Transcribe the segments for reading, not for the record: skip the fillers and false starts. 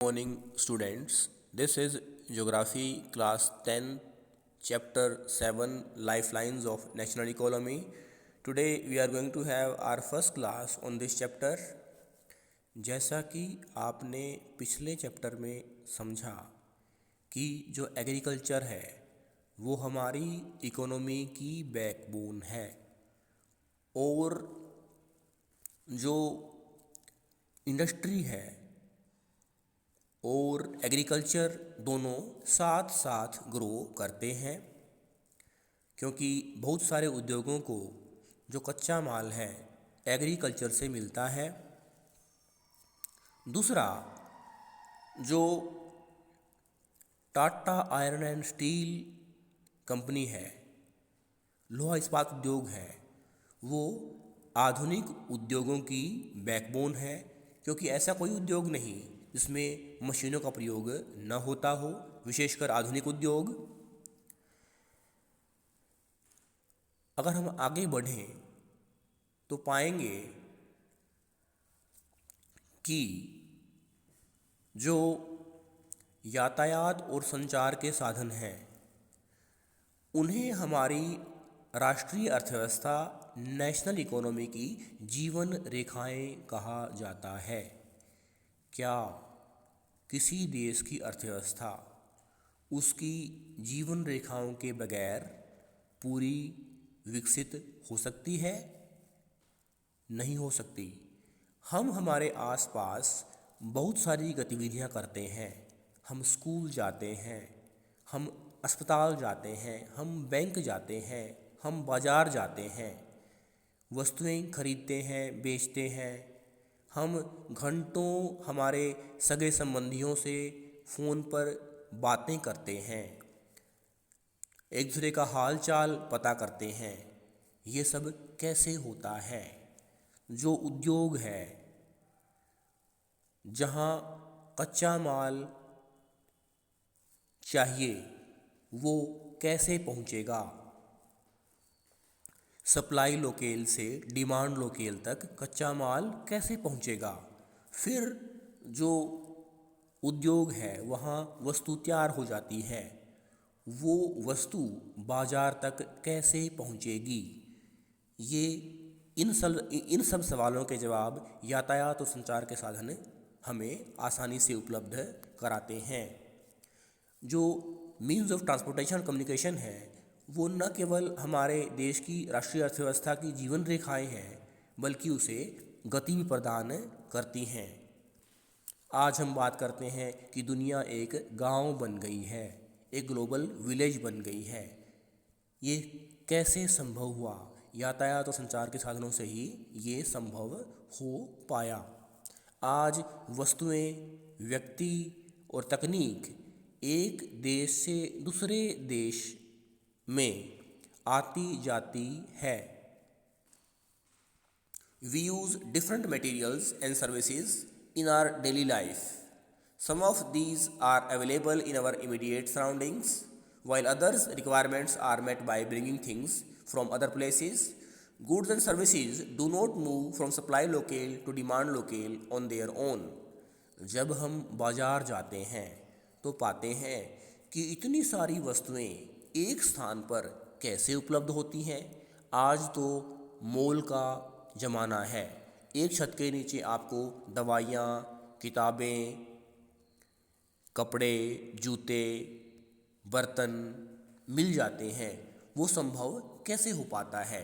Morning students, this is geography class 10 chapter 7 lifelines of national economy. Today we are going to have our first class on this chapter. जैसा कि आपने पिछले chapter में समझा कि जो एग्रीकल्चर है वो हमारी इकोनॉमी की बैकबोन है और जो इंडस्ट्री है और एग्रीकल्चर दोनों साथ साथ ग्रो करते हैं, क्योंकि बहुत सारे उद्योगों को जो कच्चा माल है एग्रीकल्चर से मिलता है। दूसरा, जो Tata iron and steel company है, लोहा इस्पात उद्योग है, वो आधुनिक उद्योगों की बैकबोन है, क्योंकि ऐसा कोई उद्योग नहीं जिसमें मशीनों का प्रयोग न होता हो, विशेषकर आधुनिक उद्योग। अगर हम आगे बढ़ें तो पाएंगे कि जो यातायात और संचार के साधन हैं उन्हें हमारी राष्ट्रीय अर्थव्यवस्था, नेशनल इकोनॉमी की जीवन रेखाएं कहा जाता है। क्या किसी देश की अर्थव्यवस्था उसकी जीवन रेखाओं के बगैर पूरी विकसित हो सकती है? नहीं हो सकती। हम हमारे आसपास बहुत सारी गतिविधियां करते हैं। हम स्कूल जाते हैं, हम अस्पताल जाते हैं, हम बैंक जाते हैं, हम बाज़ार जाते हैं, वस्तुएं खरीदते हैं, बेचते हैं। हम घंटों हमारे सगे संबंधियों से फ़ोन पर बातें करते हैं, एक दूसरे का हाल चाल पता करते हैं। ये सब कैसे होता है? जो उद्योग है, जहाँ कच्चा माल चाहिए वो कैसे पहुँचेगा? सप्लाई लोकेल से डिमांड लोकेल तक कच्चा माल कैसे पहुँचेगा? फिर जो उद्योग है वहाँ वस्तु तैयार हो जाती है, वो वस्तु बाज़ार तक कैसे पहुँचेगी? ये इन सब सवालों के जवाब यातायात और संचार के साधन हमें आसानी से उपलब्ध कराते हैं। जो मीन्स ऑफ ट्रांसपोर्टेशन कम्युनिकेशन है वो न केवल हमारे देश की राष्ट्रीय अर्थव्यवस्था की जीवन रेखाएं हैं, बल्कि उसे गति भी प्रदान करती हैं। आज हम बात करते हैं कि दुनिया एक गांव बन गई है, एक ग्लोबल विलेज बन गई है। ये कैसे संभव हुआ? यातायात और संचार के साधनों से ही ये संभव हो पाया। आज वस्तुएं, व्यक्ति और तकनीक एक देश से दूसरे देश में आती जाती है। We use different materials and services in our daily life. Some of these are available in our immediate surroundings, while others requirements are met by bringing things from other places. Goods and services do not move from supply locale to demand locale on their own. जब हम बाजार जाते हैं तो पाते हैं कि इतनी सारी वस्तुएं एक स्थान पर कैसे उपलब्ध होती हैं। आज तो मॉल का ज़माना है। एक छत के नीचे आपको दवाइयाँ, किताबें, कपड़े, जूते, बर्तन मिल जाते हैं। वो संभव कैसे हो पाता है?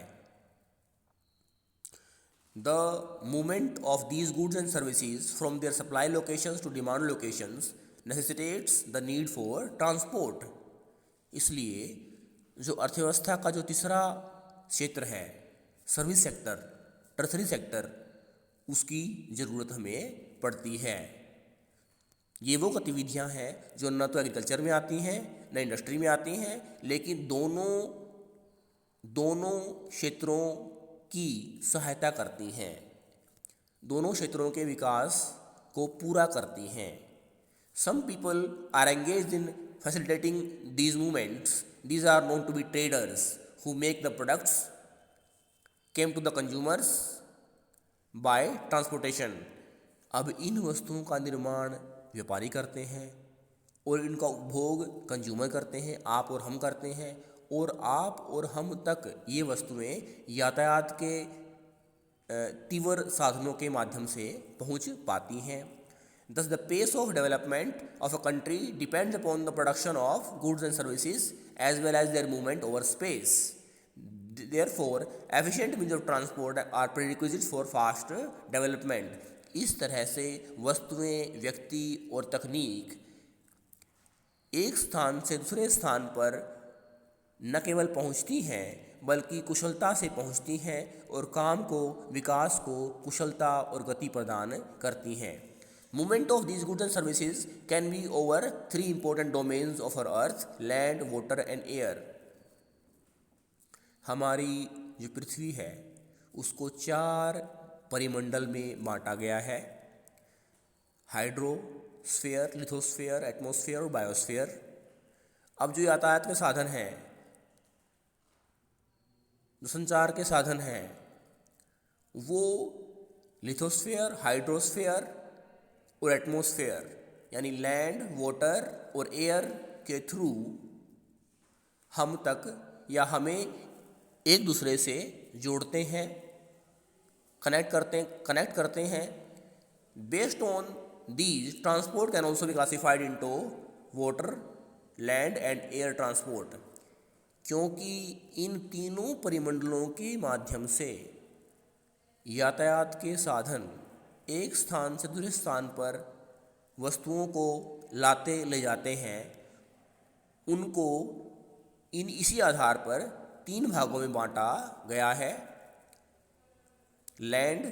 The movement of these goods and services from their supply locations to demand locations necessitates the need for transport. इसलिए जो अर्थव्यवस्था का जो तीसरा क्षेत्र है, सर्विस सेक्टर, टर्सरी सेक्टर, उसकी ज़रूरत हमें पड़ती है। ये वो गतिविधियां हैं जो न तो एग्रीकल्चर में आती हैं न इंडस्ट्री में आती हैं, लेकिन दोनों क्षेत्रों की सहायता करती हैं, दोनों क्षेत्रों के विकास को पूरा करती हैं। Some people are engaged in facilitating these movements. These are known to be traders who make the products came to the consumers by transportation. अब इन वस्तुओं का निर्माण व्यापारी करते हैं और इनका उपभोग कंज्यूमर करते हैं, आप और हम करते हैं, और आप और हम तक ये वस्तुएं यातायात के तीव्र साधनों के माध्यम से पहुंच पाती हैं। Thus, the pace of development of a country depends upon the production of goods and services as well as their movement over space. Therefore, efficient means of transport are prerequisites for fast development. इस तरह से वस्तुएं, व्यक्ति और तकनीक एक स्थान से दूसरे स्थान पर न केवल पहुंचती हैं बल्कि कुशलता से पहुंचती हैं और काम को, विकास को कुशलता और गति प्रदान करती हैं। Movement of these goods and services can be over 3 important domains of our earth: land, water and air. हमारी जो पृथ्वी है उसको 4 परिमंडल में बांटा गया है: हाइड्रोस्फीयर, लिथोस्फीयर, एटमॉस्फेयर और बायोस्फीयर। अब जो यातायात के साधन हैं, जो संचार के साधन हैं, वो लिथोस्फीयर, हाइड्रोस्फीयर और एटमॉस्फेयर यानी लैंड, वाटर और एयर के थ्रू हम तक या हमें एक दूसरे से जोड़ते हैं, कनेक्ट करते हैं। Based on these, transport can also be classified into water, land and air transport. क्योंकि इन तीनों परिमंडलों के माध्यम से यातायात के साधन एक स्थान से दूसरे स्थान पर वस्तुओं को लाते ले जाते हैं, उनको इसी आधार पर 3 भागों में बांटा गया है: लैंड,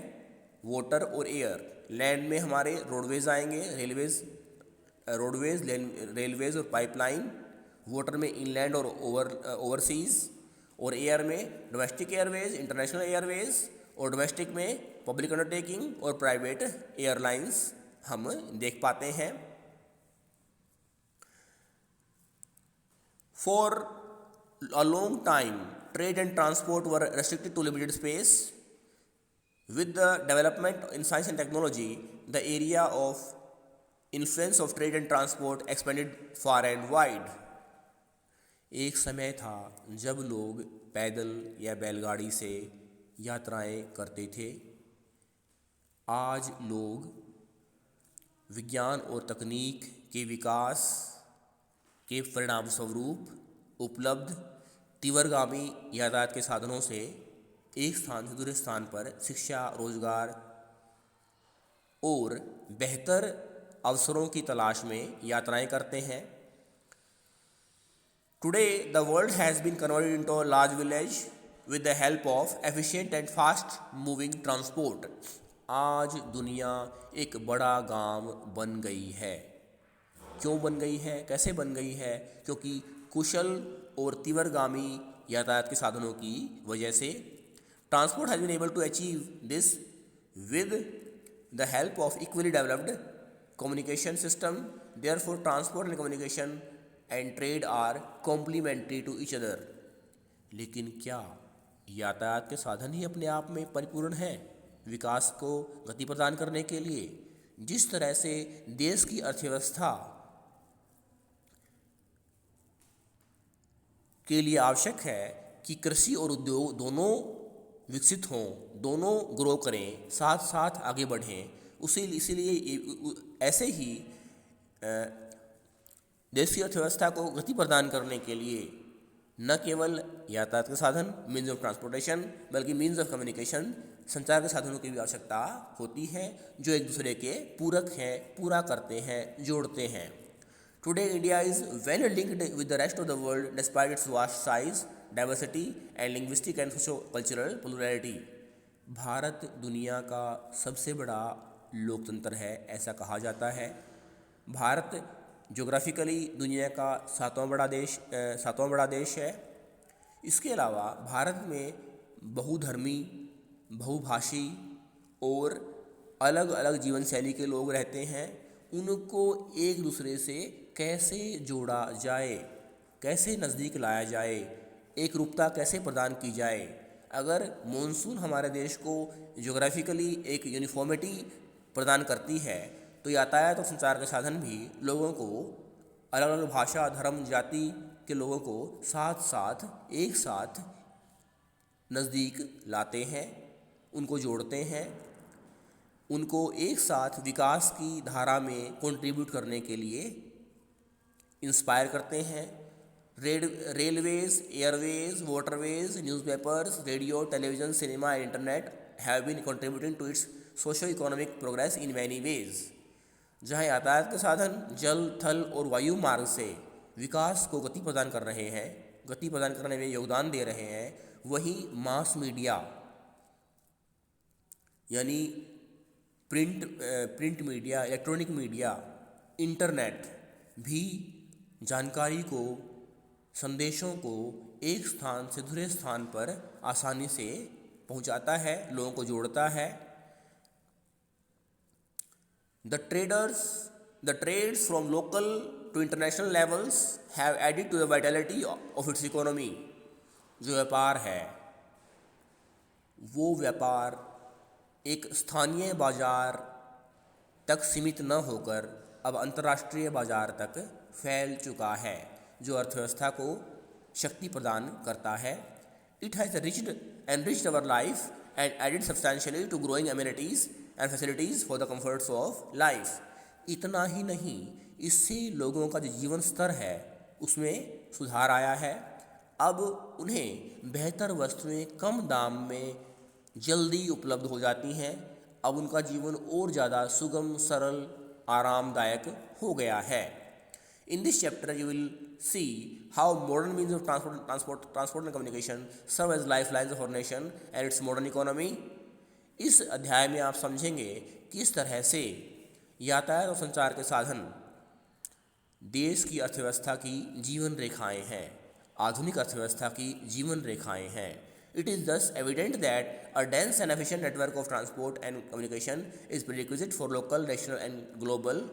वाटर और एयर। लैंड में हमारे रोडवेज आएंगे, रेलवेज और पाइपलाइन। वाटर में इनलैंड और ओवरसीज, और एयर में डोमेस्टिक एयरवेज, इंटरनेशनल एयरवेज, और डोमेस्टिक में पब्लिक अंडरटेकिंग और प्राइवेट एयरलाइंस हम देख पाते हैं। For a long time trade and transport were restricted to limited space. With the development in science and technology, the area of influence of trade and transport expanded far and wide. एक समय था जब लोग पैदल या बैलगाड़ी से यात्राएं करते थे। आज लोग विज्ञान और तकनीक के विकास के परिणाम स्वरूप उपलब्ध तीव्रगामी यातायात के साधनों से एक स्थान से दूसरे स्थान पर शिक्षा, रोजगार और बेहतर अवसरों की तलाश में यात्राएं करते हैं। Today the world has been converted into a large village with the help of efficient and fast moving transport. आज दुनिया एक बड़ा गांव बन गई है। क्यों बन गई है, कैसे बन गई है? क्योंकि कुशल और तीव्रगामी यातायात के साधनों की वजह से। Transport has been able to achieve this with the help of equally developed communication system. Therefore, transport and communication and trade are complementary to each other. लेकिन क्या यातायात के साधन ही अपने आप में परिपूर्ण हैं विकास को गति प्रदान करने के लिए? जिस तरह से देश की अर्थव्यवस्था के लिए आवश्यक है कि कृषि और उद्योग दोनों विकसित हों, दोनों ग्रो करें, साथ साथ आगे बढ़ें, इसीलिए ऐसे ही देश की अर्थव्यवस्था को गति प्रदान करने के लिए न केवल यातायात के साधन, मीन्स ऑफ ट्रांसपोर्टेशन, बल्कि मीन्स ऑफ कम्युनिकेशन, संचार के साधनों की भी आवश्यकता होती है, जो एक दूसरे के पूरक हैं, पूरा करते हैं, जोड़ते हैं। Today, India is well linked with the rest of the world despite its vast size, diversity and linguistic and socio-cultural plurality. Bharat दुनिया का सबसे बड़ा लोकतंत्र है, ऐसा कहा जाता है। भारत ज्योग्राफिकली दुनिया का सातवां बड़ा देश है। इसके अलावा भारत में बहुधर्मी, बहुभाषी और अलग अलग जीवन शैली के लोग रहते हैं। उनको एक दूसरे से कैसे जोड़ा जाए, कैसे नज़दीक लाया जाए, एक रूपता कैसे प्रदान की जाए। अगर मॉनसून हमारे देश को ज्योग्राफिकली एक यूनिफॉर्मिटी प्रदान करती है, तो यातायात और संचार के साधन भी लोगों को, अलग अलग भाषा, धर्म, जाति के लोगों को साथ साथ, एक साथ नज़दीक लाते हैं, उनको जोड़ते हैं, उनको एक साथ विकास की धारा में कंट्रीब्यूट करने के लिए इंस्पायर करते हैं। Railways, airways, waterways, newspapers, radio, television, cinema and internet have been contributing to its socio economic progress in many ways. जहाँ यातायात के साधन जल, थल और वायु मार्ग से विकास को गति प्रदान कर रहे हैं, गति प्रदान करने में योगदान दे रहे हैं, वहीं मास मीडिया यानी print media, electronic media, internet भी जानकारी को, संदेशों को एक स्थान से दूसरे स्थान पर आसानी से पहुंचाता है, लोगों को जोड़ता है। The trades from local to international levels have added to the vitality of its economy। जो व्यापार है वो व्यापार एक स्थानीय बाजार तक सीमित न होकर अब अंतर्राष्ट्रीय बाजार तक फैल चुका है, जो अर्थव्यवस्था को शक्ति प्रदान करता है। It has enriched our life and added substantially to growing amenities and facilities for the comforts of life। इतना ही नहीं, इससे लोगों का जो जीवन स्तर है उसमें सुधार आया है। अब उन्हें बेहतर वस्तुएं कम दाम में जल्दी उपलब्ध हो जाती हैं। अब उनका जीवन और ज़्यादा सुगम, सरल, आरामदायक हो गया है। In this chapter you will see how modern means of transport and communication serve as lifelines of our nation and its modern economy। इस अध्याय में आप समझेंगे कि किस तरह से यातायात और संचार के साधन देश की अर्थव्यवस्था की जीवन रेखाएं हैं, आधुनिक अर्थव्यवस्था की जीवन रेखाएं हैं। It is thus evident that a dense and efficient network of transport and communication is prerequisite for local, national and global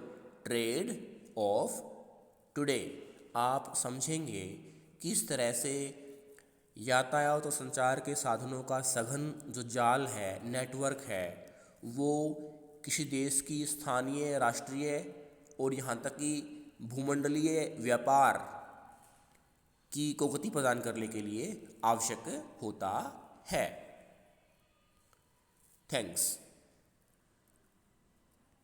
trade of today। आप समझेंगे किस तरह से यातायात और संचार के साधनों का सघन जो जाल है, नेटवर्क है, वो किसी देश की स्थानीय, राष्ट्रीय और यहाँ तक कि भूमंडलीय व्यापार की को गति प्रदान करने के लिए आवश्यक होता है। थैंक्स।